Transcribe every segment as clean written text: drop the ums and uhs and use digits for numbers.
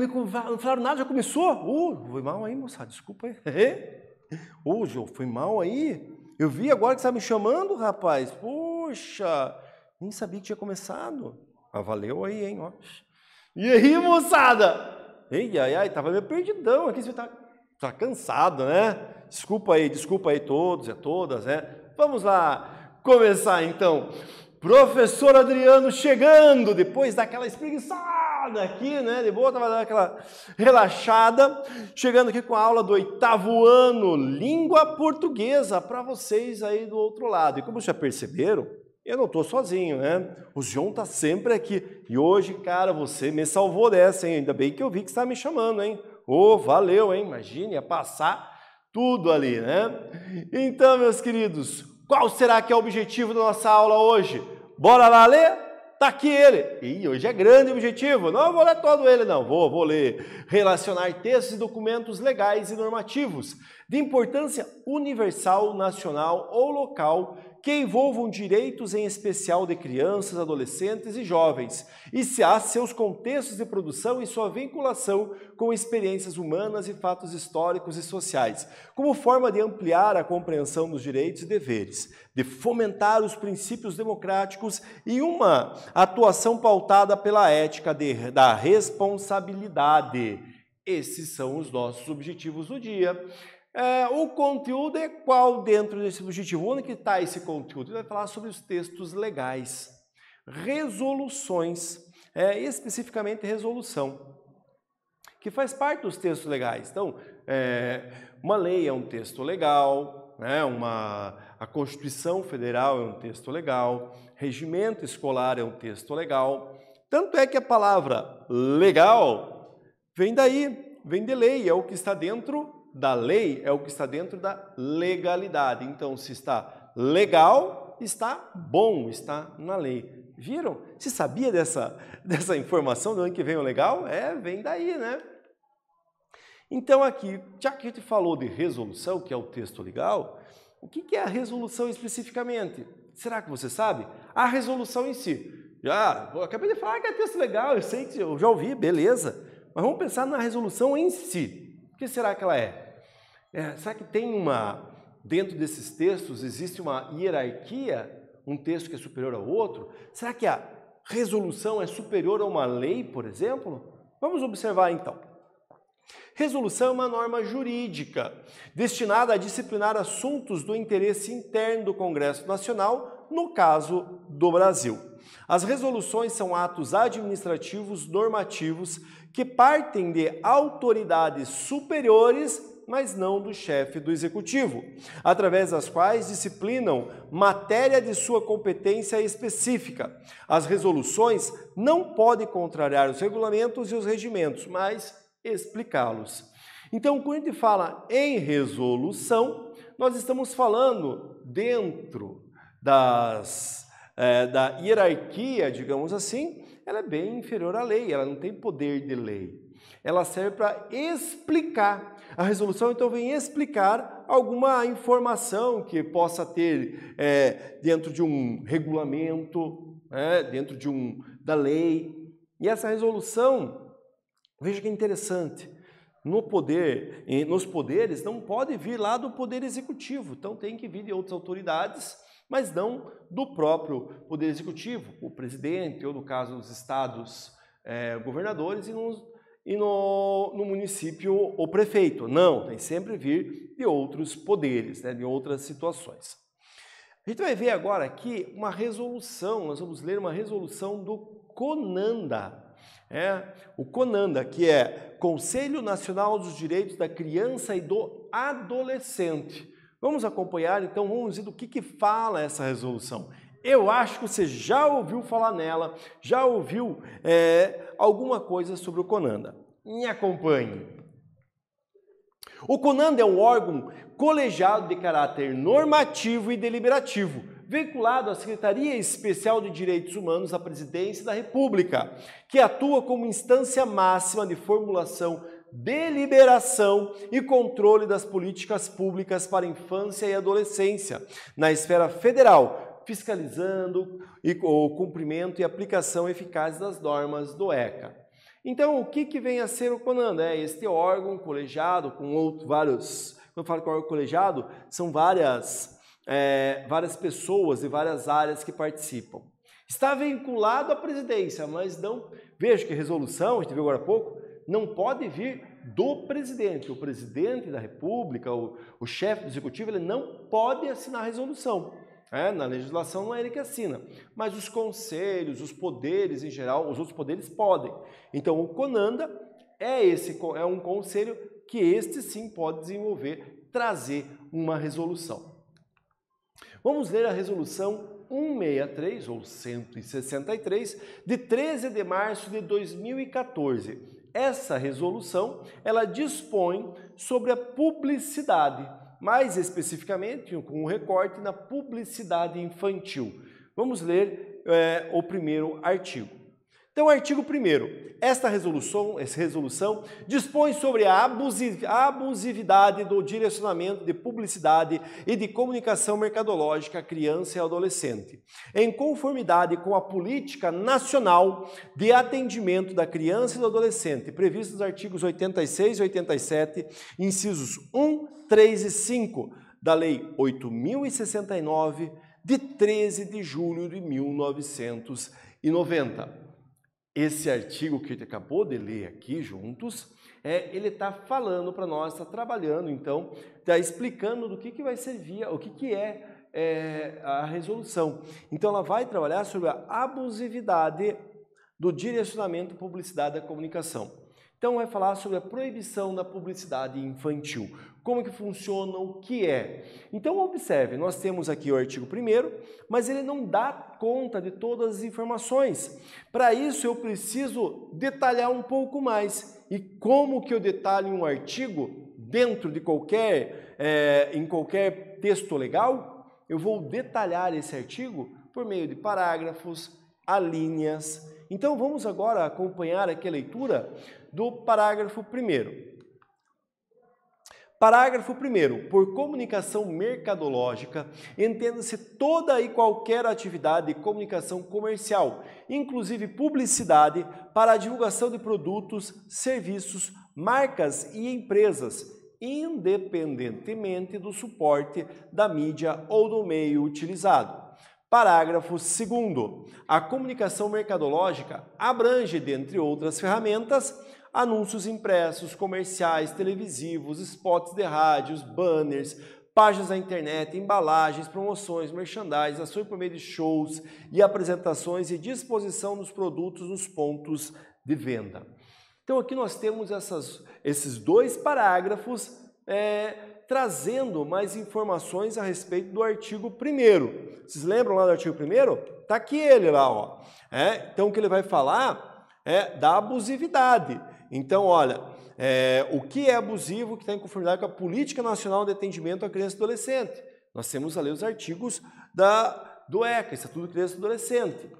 não falaram nada, já começou? Foi mal aí, moçada, desculpa aí. Jô, foi mal aí? Eu vi agora que você está me chamando, rapaz. Poxa, nem sabia que tinha começado. Mas valeu aí, hein? Ó. E aí, moçada? Ei, ai, tava meio perdidão aqui, você tá cansado, né? Desculpa aí todos e a todas, né? Vamos lá começar então. Professor Adriano chegando, depois daquela espreguiçada aqui, né? De boa, tava dando aquela relaxada. Chegando aqui com a aula do 8º ano, língua portuguesa, para vocês aí do outro lado. E como vocês já perceberam, eu não estou sozinho, né? O João está sempre aqui. E hoje, cara, você me salvou dessa, hein? Ainda bem que eu vi que você está me chamando, hein? Valeu, hein? Imagine, ia passar tudo ali, né? Então, meus queridos, qual será que é o objetivo da nossa aula hoje? Bora lá ler? Tá aqui ele. Hoje é grande o objetivo. Não vou ler todo ele, não. Vou ler. Relacionar textos e documentos legais e normativos de importância universal, nacional ou local que envolvam direitos em especial de crianças, adolescentes e jovens, e se há seus contextos de produção e sua vinculação com experiências humanas e fatos históricos e sociais, como forma de ampliar a compreensão dos direitos e deveres, de fomentar os princípios democráticos e uma atuação pautada pela ética da responsabilidade. Esses são os nossos objetivos do dia. O conteúdo é qual dentro desse objetivo? Onde que está esse conteúdo? Ele vai falar sobre os textos legais, resoluções, especificamente resolução, que faz parte dos textos legais. Então, uma lei é um texto legal, né? A Constituição Federal é um texto legal, regimento escolar é um texto legal. Tanto é que a palavra legal vem daí, vem de lei, é o que está dentro da lei, é o que está dentro da legalidade. Então, se está legal, está bom, está na lei. Viram? Você sabia dessa informação de onde que vem o legal? Vem daí, né? Então, aqui, já que a gente falou de resolução, que é o texto legal, o que é a resolução especificamente? Será que você sabe? A resolução em si. Eu acabei de falar que é texto legal, eu sei que eu já ouvi, beleza. Mas vamos pensar na resolução em si. O que será que ela é? Será que tem dentro desses textos, existe uma hierarquia, um texto que é superior ao outro? Será que a resolução é superior a uma lei, por exemplo? Vamos observar então. Resolução é uma norma jurídica destinada a disciplinar assuntos do interesse interno do Congresso Nacional, no caso do Brasil. As resoluções são atos administrativos normativos que partem de autoridades superiores, mas não do chefe do executivo, através das quais disciplinam matéria de sua competência específica. As resoluções não podem contrariar os regulamentos e os regimentos, mas explicá-los. Então, quando a gente fala em resolução, nós estamos falando dentro da hierarquia, digamos assim, ela é bem inferior à lei, ela não tem poder de lei. Ela serve para explicar. A resolução, então, vem explicar alguma informação que possa ter dentro de um regulamento, dentro da lei. E essa resolução, veja que interessante, nos poderes não pode vir lá do poder executivo, então tem que vir de outras autoridades, mas não do próprio poder executivo, o presidente, ou no caso dos estados, governadores, e no município o prefeito. Não, tem sempre vir de outros poderes, de outras situações. A gente vai ver agora aqui uma resolução, nós vamos ler uma resolução do CONANDA. O CONANDA, que é Conselho Nacional dos Direitos da Criança e do Adolescente. Vamos acompanhar, então, vamos ver do que fala essa resolução. Eu acho que você já ouviu falar nela, já ouviu alguma coisa sobre o CONANDA. Me acompanhe. O CONANDA é um órgão colegiado de caráter normativo e deliberativo, vinculado à Secretaria Especial de Direitos Humanos da Presidência da República, que atua como instância máxima de formulação, deliberação e controle das políticas públicas para a infância e adolescência, na esfera federal, fiscalizando o cumprimento e aplicação eficaz das normas do ECA. Então, o que vem a ser o CONANDA? É este órgão colegiado com vários... Quando eu falo que é órgão colegiado, são várias pessoas e várias áreas que participam. Está vinculado à presidência, mas não... Veja que resolução, a gente viu agora há pouco, não pode vir do presidente. O presidente da República, o chefe do executivo, ele não pode assinar resolução. Na legislação não é ele que assina, mas os conselhos, os poderes em geral, os outros poderes podem. Então o CONANDA é um conselho que este sim pode desenvolver, trazer uma resolução. Vamos ler a resolução 163 ou 163 de 13 de março de 2014. Essa resolução, ela dispõe sobre a publicidade, mais especificamente com um recorte na publicidade infantil. Vamos ler o primeiro artigo. Então, artigo 1º. Esta resolução dispõe sobre a abusividade do direcionamento de publicidade e de comunicação mercadológica à criança e ao adolescente, em conformidade com a Política Nacional de Atendimento da Criança e do Adolescente, previsto nos artigos 86 e 87, incisos 1, 3 e 5 da Lei 8.069, de 13 de julho de 1990. Esse artigo que a gente acabou de ler aqui juntos, ele está falando para nós, está trabalhando, então, está explicando do que vai servir, o que é a resolução. Então, ela vai trabalhar sobre a abusividade do direcionamento publicidade da comunicação. Então, vai falar sobre a proibição da publicidade infantil. Como que funciona, o que é. Então, observe, nós temos aqui o artigo 1º, mas ele não dá conta de todas as informações. Para isso, eu preciso detalhar um pouco mais. E como que eu detalho um artigo dentro de em qualquer texto legal? Eu vou detalhar esse artigo por meio de parágrafos, alíneas. Então, vamos agora acompanhar aqui a leitura do parágrafo 1º. Parágrafo 1º. Por comunicação mercadológica, entenda-se toda e qualquer atividade de comunicação comercial, inclusive publicidade, para a divulgação de produtos, serviços, marcas e empresas, independentemente do suporte da mídia ou do meio utilizado. Parágrafo 2º. A comunicação mercadológica abrange, dentre outras ferramentas, anúncios impressos, comerciais, televisivos, spots de rádios, banners, páginas na internet, embalagens, promoções, merchandising, ações por meio de shows e apresentações e disposição dos produtos nos pontos de venda. Então aqui nós temos esses dois parágrafos trazendo mais informações a respeito do artigo 1º. Vocês lembram lá do artigo 1º? Está aqui ele lá, ó. Então o que ele vai falar é da abusividade. Então, olha, o que é abusivo que está em conformidade com a Política Nacional de Atendimento à Criança e Adolescente? Nós temos ali os artigos do ECA, Estatuto da Criança e Adolescente.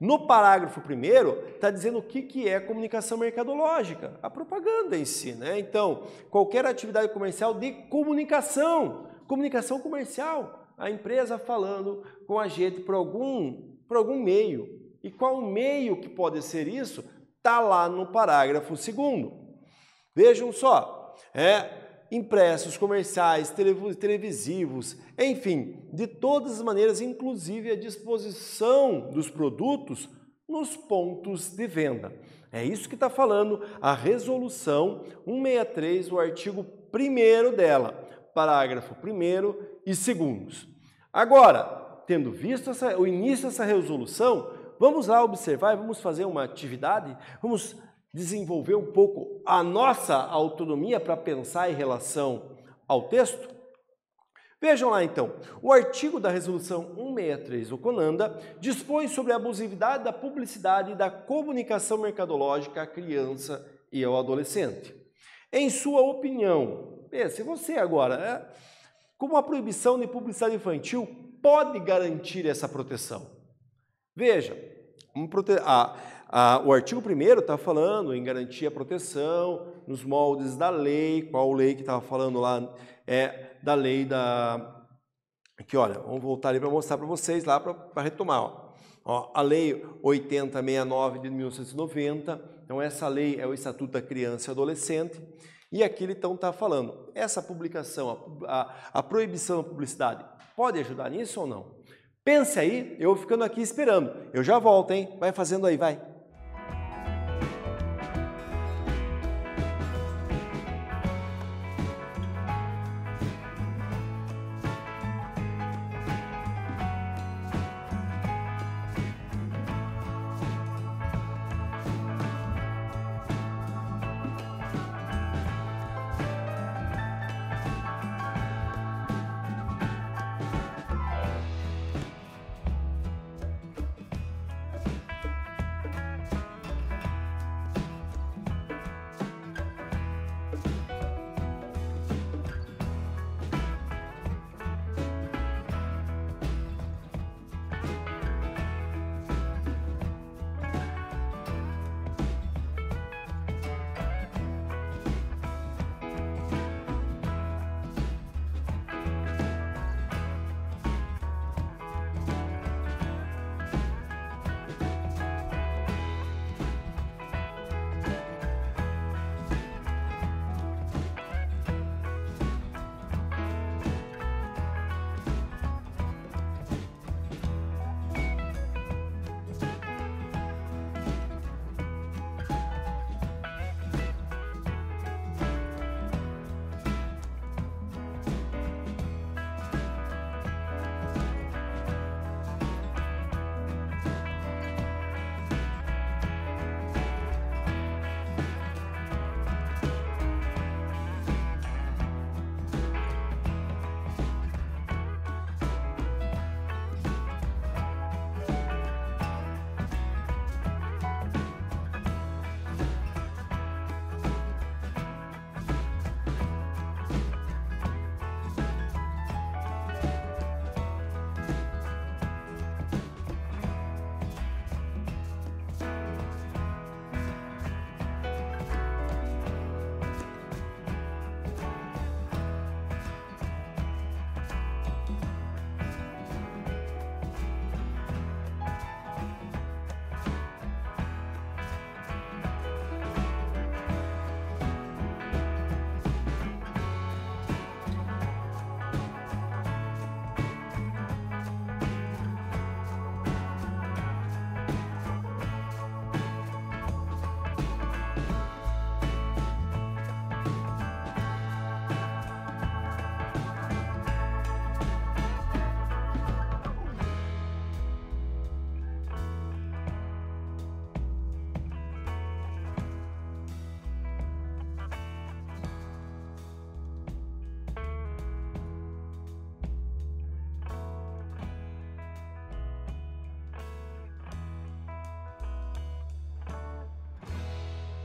No parágrafo 1º, está dizendo o que é comunicação mercadológica, a propaganda em si, né? Então, qualquer atividade comercial de comunicação comercial, a empresa falando com a gente por algum meio. E qual meio que pode ser isso? Está lá no parágrafo 2º. Vejam só, impressos, comerciais, televisivos, enfim, de todas as maneiras, inclusive a disposição dos produtos nos pontos de venda. É isso que está falando a resolução 163, o artigo 1º dela, parágrafo 1º e 2º. Agora, tendo visto o início dessa resolução, vamos lá observar, vamos fazer uma atividade, vamos desenvolver um pouco a nossa autonomia para pensar em relação ao texto? Vejam lá então, o artigo da resolução 163 do CONANDA dispõe sobre a abusividade da publicidade e da comunicação mercadológica à criança e ao adolescente. Em sua opinião, pense você agora, como a proibição de publicidade infantil pode garantir essa proteção? Veja, o artigo 1º está falando em garantir a proteção nos moldes da lei. Qual lei que estava falando lá? Da lei da... Aqui, olha, vamos voltar ali para mostrar para vocês lá para retomar. Ó, a Lei 8069 de 1990, então essa lei é o Estatuto da Criança e Adolescente, e aqui ele então está falando, essa publicação, a proibição da publicidade, pode ajudar nisso ou não? Pense aí, eu vou ficando aqui esperando, eu já volto, hein? Vai fazendo aí, vai!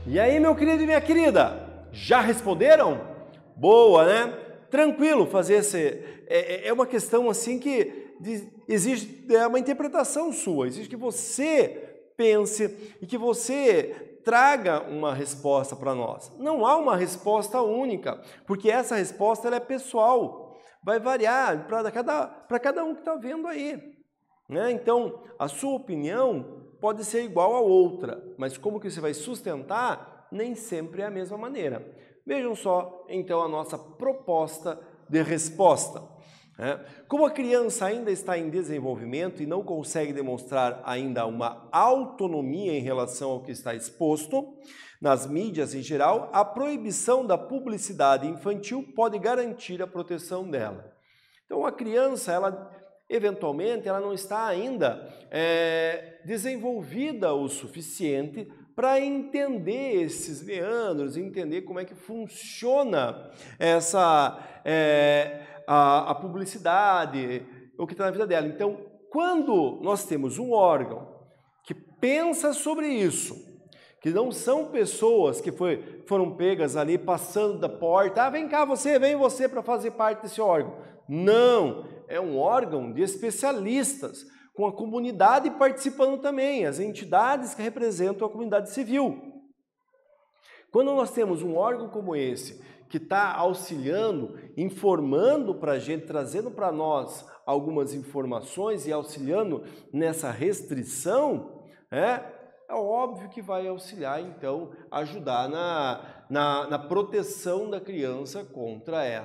E aí, meu querido e minha querida, já responderam? Boa, né? Tranquilo fazer esse... É uma questão assim que exige uma interpretação sua, exige que você pense e que você traga uma resposta para nós. Não há uma resposta única, porque essa resposta ela é pessoal, vai variar para cada um que está vendo aí, né? Então, a sua opinião pode ser igual a outra, mas como que você vai sustentar, nem sempre é a mesma maneira. Vejam só, então, a nossa proposta de resposta. Como a criança ainda está em desenvolvimento e não consegue demonstrar ainda uma autonomia em relação ao que está exposto, nas mídias em geral, a proibição da publicidade infantil pode garantir a proteção dela. Então, a criança, eventualmente, ela não está ainda desenvolvida o suficiente para entender esses meandros, entender como é que funciona a publicidade, o que está na vida dela. Então, quando nós temos um órgão que pensa sobre isso, que não são pessoas que foram pegas ali passando da porta, vem cá vem você para fazer parte desse órgão. Não, é um órgão de especialistas, com a comunidade participando também, as entidades que representam a comunidade civil. Quando nós temos um órgão como esse, que está auxiliando, informando para a gente, trazendo para nós algumas informações e auxiliando nessa restrição, é óbvio que vai auxiliar, então, ajudar na proteção da criança contra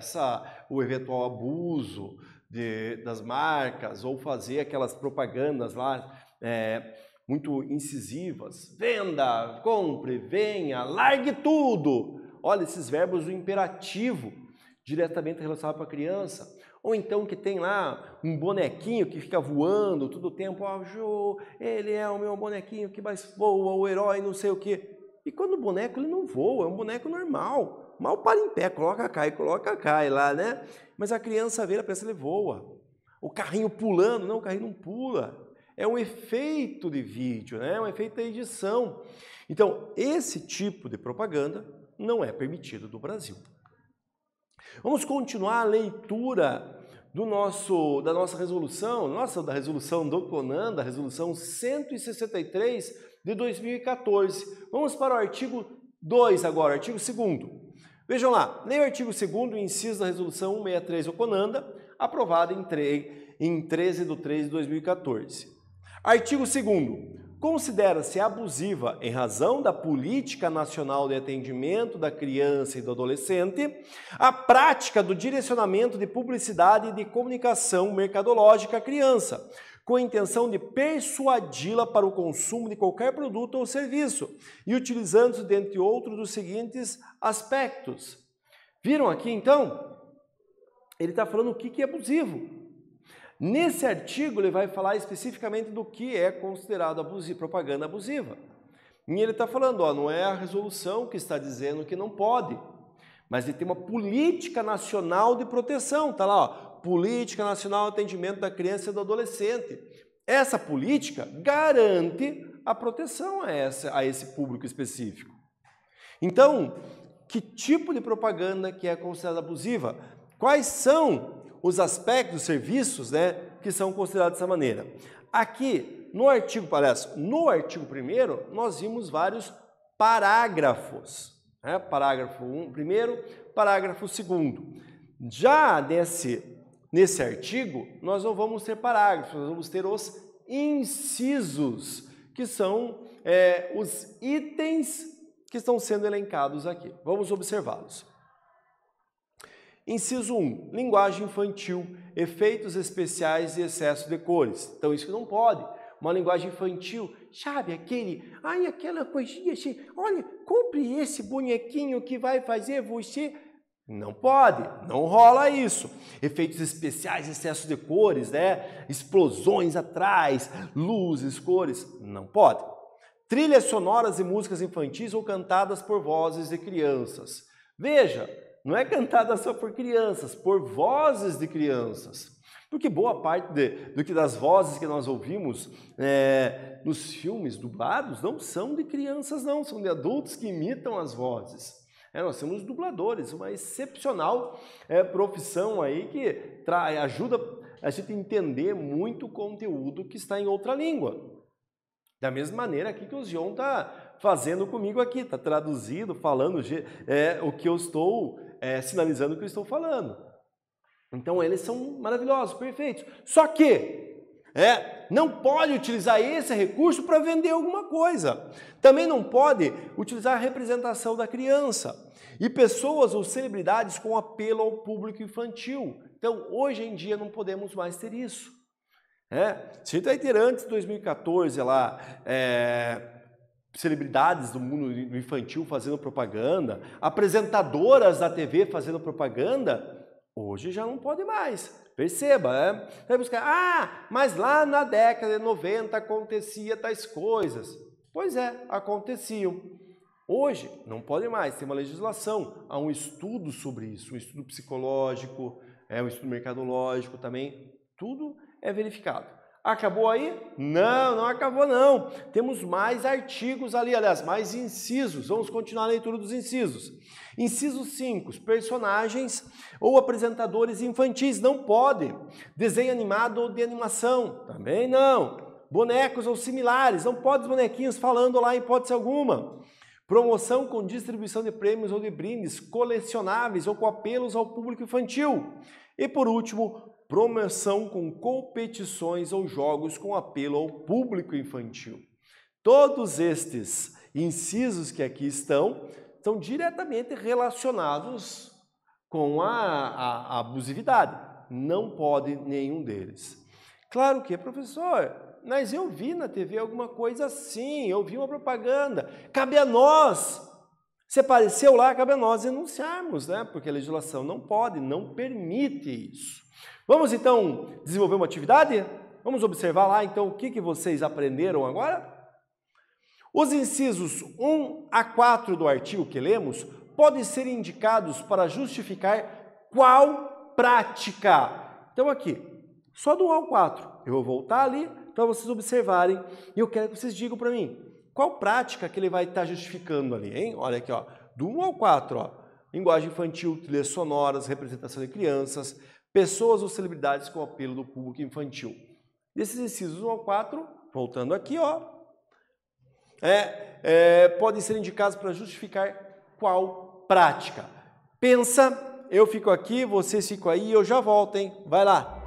o eventual abuso das marcas ou fazer aquelas propagandas lá muito incisivas. Venda, compre, venha, largue tudo. Olha, esses verbos do imperativo diretamente relacionado para a criança. Ou então que tem lá um bonequinho que fica voando todo o tempo. Jô, ele é o meu bonequinho que mais voa, o herói, não sei o quê. E quando o boneco ele não voa, é um boneco normal. Mal para em pé, cai lá, né? Mas a criança vê, ela pensa, ele voa. O carrinho pulando, não, o carrinho não pula. É um efeito de vídeo, né? É um efeito da edição. Então, esse tipo de propaganda não é permitido no Brasil. Vamos continuar a leitura da nossa resolução, da resolução do CONAN, da resolução 163 de 2014. Vamos para o artigo 2 agora, artigo 2º. Vejam lá, leia o artigo 2º, inciso da resolução 163 do CONAN, aprovada em 13 de 3 de 2014. Artigo 2º. Considera-se abusiva, em razão da Política Nacional de Atendimento da Criança e do Adolescente, a prática do direcionamento de publicidade e de comunicação mercadológica à criança, com a intenção de persuadi-la para o consumo de qualquer produto ou serviço, e utilizando-se, dentre outros, dos seguintes aspectos. Viram aqui, então? Ele está falando o que é abusivo. Nesse artigo, ele vai falar especificamente do que é considerado propaganda abusiva. E ele está falando, não é a resolução que está dizendo que não pode, mas ele tem uma política nacional de proteção. Está lá, Política Nacional de Atendimento da Criança e do Adolescente. Essa política garante a proteção a esse público específico. Então, que tipo de propaganda que é considerada abusiva? Quais são os aspectos dos serviços, que são considerados dessa maneira? Aqui, no artigo 1º, nós vimos vários parágrafos. Parágrafo 1º, parágrafo 2º. Já nesse artigo, nós não vamos ter parágrafos, nós vamos ter os incisos, que são os itens que estão sendo elencados aqui. Vamos observá-los. Inciso 1, linguagem infantil, efeitos especiais e excesso de cores. Então, isso não pode. Uma linguagem infantil, sabe, aquela coisinha assim, olha, compre esse bonequinho que vai fazer você... Não pode, não rola isso. Efeitos especiais, excesso de cores, explosões atrás, luzes, cores, não pode. Trilhas sonoras e músicas infantis ou cantadas por vozes de crianças. Veja, não é cantada só por crianças, por vozes de crianças. Porque boa parte das vozes que nós ouvimos nos filmes dublados não são de crianças, não, são de adultos que imitam as vozes. Nós temos dubladores, uma excepcional profissão aí que ajuda a gente a entender muito o conteúdo que está em outra língua. Da mesma maneira aqui que o Zion está fazendo comigo aqui, está traduzindo, falando o que eu estou sinalizando que eu estou falando. Então eles são maravilhosos, perfeitos. Só que não pode utilizar esse recurso para vender alguma coisa. Também não pode utilizar a representação da criança. E pessoas ou celebridades com apelo ao público infantil. Então, hoje em dia, não podemos mais ter isso. Se a gente vai ter antes de 2014 lá, celebridades do mundo infantil fazendo propaganda, apresentadoras da TV fazendo propaganda, hoje já não pode mais. Perceba, Vai buscar, mas lá na década de 90 acontecia tais coisas. Pois aconteciam. Hoje não pode mais, tem uma legislação, há um estudo sobre isso, um estudo psicológico, um estudo mercadológico também, tudo é verificado. Acabou aí? Não, não acabou não. Temos mais artigos ali, aliás, mais incisos. Vamos continuar a leitura dos incisos. Inciso 5, personagens ou apresentadores infantis, não pode. Desenho animado ou de animação, também não. Bonecos ou similares, não pode os bonequinhos falando lá em hipótese alguma. Promoção com distribuição de prêmios ou de brindes colecionáveis ou com apelos ao público infantil. E por último, promoção com competições ou jogos com apelo ao público infantil. Todos estes incisos que aqui estão diretamente relacionados com a abusividade. Não pode nenhum deles. Claro que, professor, mas eu vi na TV alguma coisa assim, eu vi uma propaganda. Cabe a nós, se apareceu lá, cabe a nós denunciarmos, né? Porque a legislação não pode, não permite isso. Vamos então desenvolver uma atividade? Vamos observar lá então o que vocês aprenderam agora? Os incisos 1 a 4 do artigo que lemos podem ser indicados para justificar qual prática. Então aqui, só do 1 ao 4. Eu vou voltar ali para vocês observarem e eu quero que vocês digam para mim qual prática que ele vai estar justificando ali, hein? Olha aqui, ó, do 1 ao 4, ó, linguagem infantil, trilhas sonoras, representação de crianças, pessoas ou celebridades com apelo do público infantil. Desses incisos 1 ao 4, voltando aqui, ó, podem ser indicados para justificar qual prática. Pensa, eu fico aqui, vocês ficam aí e eu já volto, hein? Vai lá!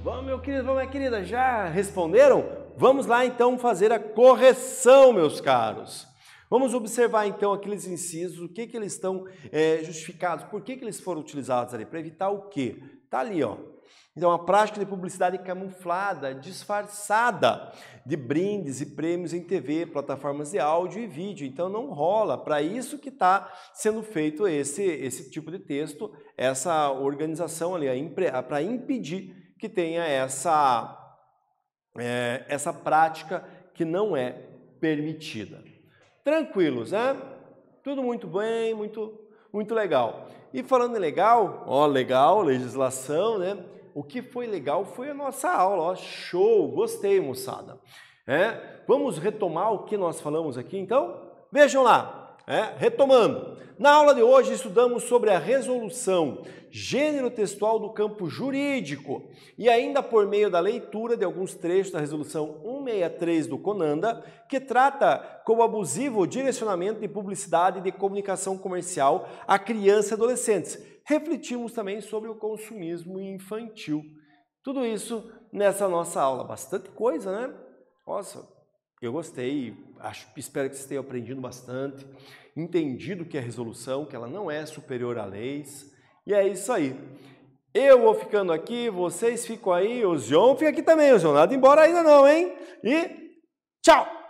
Vamos, meu querido, vamos, minha querida, já responderam? Vamos lá, então, fazer a correção, meus caros. Vamos observar, então, aqueles incisos, o que eles estão justificados, por que eles foram utilizados ali, para evitar o quê? Tá ali, ó. Então, a prática de publicidade camuflada, disfarçada, de brindes e prêmios em TV, plataformas de áudio e vídeo. Então, não rola. Para isso que está sendo feito esse tipo de texto, essa organização ali, para impedir que tenha essa prática que não é permitida. Tranquilos, né? Tudo muito bem, Muito legal. E falando em legal, ó, legal, legislação, né? O que foi legal foi a nossa aula, ó, show, gostei, moçada. Vamos retomar o que nós falamos aqui, então? Vejam lá, retomando. Na aula de hoje estudamos sobre a resolução, gênero textual do campo jurídico e ainda por meio da leitura de alguns trechos da resolução 163 do CONANDA, que trata como abusivo o direcionamento de publicidade e de comunicação comercial a crianças e adolescentes. Refletimos também sobre o consumismo infantil. Tudo isso nessa nossa aula. Bastante coisa, né? Nossa, eu gostei, espero que vocês tenham aprendido bastante, entendido que é resolução, que ela não é superior a leis, e é isso aí. Eu vou ficando aqui, vocês ficam aí, o Zion fica aqui também, o Zion nada embora ainda não, hein? E tchau!